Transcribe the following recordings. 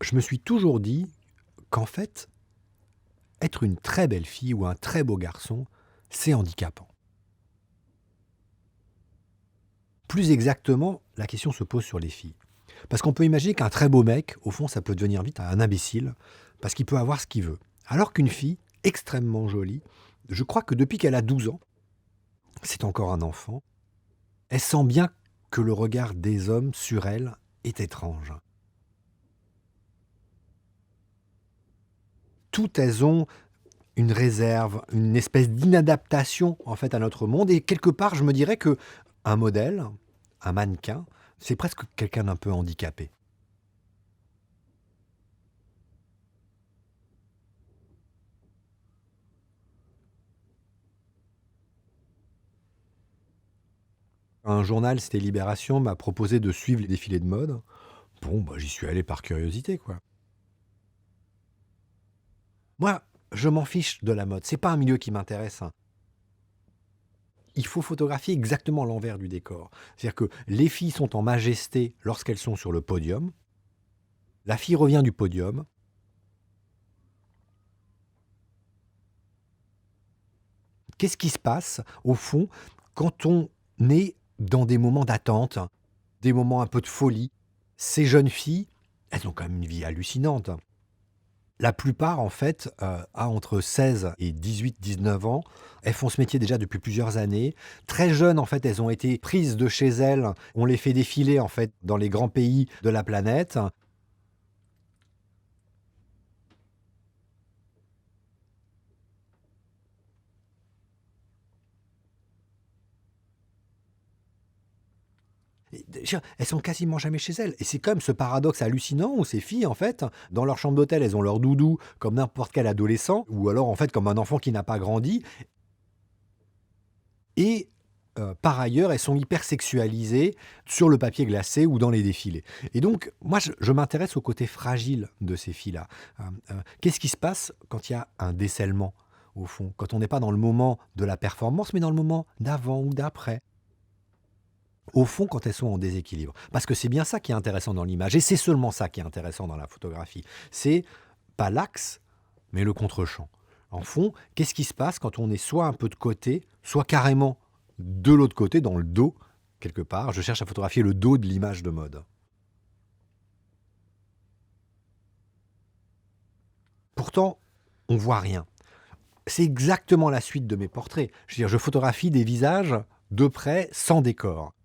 Je me suis toujours dit qu'en fait, être une très belle fille ou un très beau garçon, c'est handicapant. Plus exactement, la question se pose sur les filles. Parce qu'on peut imaginer qu'un très beau mec, au fond, ça peut devenir vite un imbécile, parce qu'il peut avoir ce qu'il veut. Alors qu'une fille, extrêmement jolie, je crois que depuis qu'elle a 12 ans, c'est encore un enfant, elle sent bien que le regard des hommes sur elle est étrange. Toutes elles ont une réserve, une espèce d'inadaptation en fait à notre monde et quelque part je me dirais que un modèle, un mannequin, c'est presque quelqu'un d'un peu handicapé. Un journal, c'était Libération, m'a proposé de suivre les défilés de mode. Bon, bah, j'y suis allé par curiosité, quoi. Moi, je m'en fiche de la mode, c'est pas un milieu qui m'intéresse, hein. Il faut photographier exactement l'envers du décor. C'est-à-dire que les filles sont en majesté lorsqu'elles sont sur le podium. La fille revient du podium. Qu'est-ce qui se passe, au fond, quand on est dans des moments d'attente, des moments un peu de folie? Ces jeunes filles, elles ont quand même une vie hallucinante. La plupart, en fait, a entre 16 et 18-19 ans. Elles font ce métier déjà depuis plusieurs années. Très jeunes, en fait, elles ont été prises de chez elles. On les fait défiler, en fait, dans les grands pays de la planète. Et déjà, elles sont quasiment jamais chez elles et c'est comme ce paradoxe hallucinant où ces filles, en fait, dans leur chambre d'hôtel, elles ont leur doudou comme n'importe quel adolescent ou alors, en fait, comme un enfant qui n'a pas grandi et par ailleurs, elles sont hyper sexualisées sur le papier glacé ou dans les défilés et donc moi, je m'intéresse au côté fragile de ces filles-là. Qu'est-ce qui se passe quand il y a un décèlement, au fond? Quand on n'est pas dans le moment de la performance, mais dans le moment d'avant ou d'après? Au fond, quand elles sont en déséquilibre. Parce que c'est bien ça qui est intéressant dans l'image et c'est seulement ça qui est intéressant dans la photographie. C'est pas l'axe, mais le contre-champ. En fond, qu'est-ce qui se passe quand on est soit un peu de côté, soit carrément de l'autre côté, dans le dos, quelque part? Je cherche à photographier le dos de l'image de mode. Pourtant, on voit rien. C'est exactement la suite de mes portraits. Je veux dire, je photographie des visages de près, sans décor.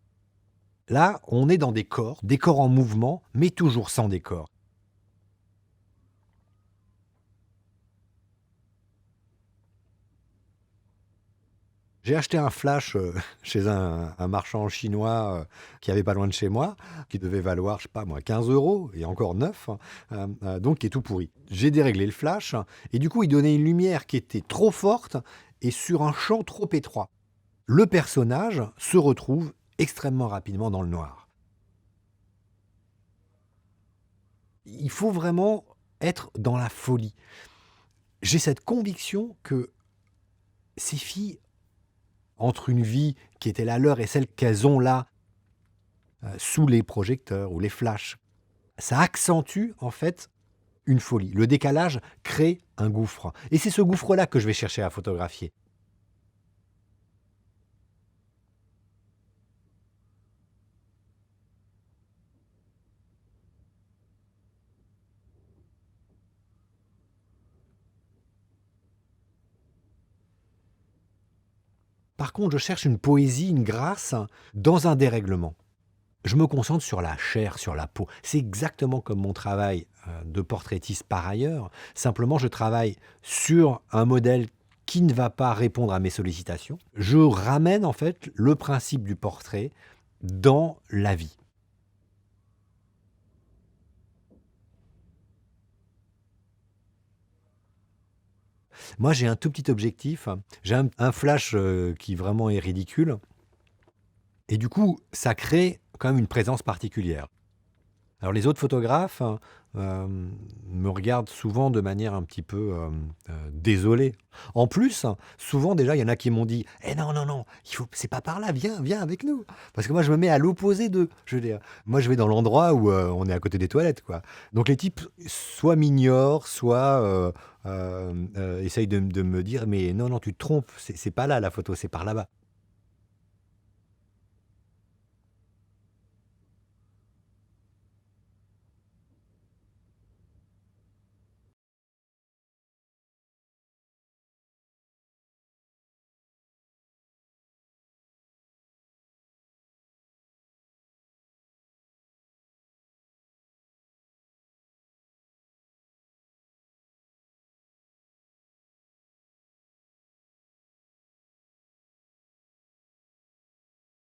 Là, on est dans des corps en mouvement, mais toujours sans décor. J'ai acheté un flash, chez un marchand chinois, qui avait pas loin de chez moi, qui devait valoir, je sais pas moi, 15 € et encore neuf, donc qui est tout pourri. J'ai déréglé le flash et du coup, il donnait une lumière qui était trop forte et sur un champ trop étroit. Le personnage se retrouve extrêmement rapidement dans le noir. Il faut vraiment être dans la folie. J'ai cette conviction que ces filles, entre une vie qui était la leur et celle qu'elles ont là, sous les projecteurs ou les flashs. Ça accentue en fait une folie. Le décalage crée un gouffre et c'est ce gouffre-là que je vais chercher à photographier. Par contre, je cherche une poésie, une grâce dans un dérèglement. Je me concentre sur la chair, sur la peau. C'est exactement comme mon travail, de portraitiste par ailleurs. Simplement, je travaille sur un modèle qui ne va pas répondre à mes sollicitations. Je ramène en fait le principe du portrait dans la vie. Moi, j'ai un tout petit objectif, j'ai un flash, qui vraiment est ridicule et du coup, ça crée quand même une présence particulière. Alors les autres photographes, me regardent souvent de manière un petit peu, désolée. En plus, souvent déjà, il y en a qui m'ont dit: «Eh non, non, non, il faut c'est pas par là, viens, viens avec nous». Parce que moi je me mets à l'opposé d'eux. Je veux dire, moi je vais dans l'endroit où, on est à côté des toilettes, quoi. Donc les types soit m'ignorent, soit, essayent de me dire: «Mais non, non, tu te trompes, c'est pas là la photo, c'est par là-bas».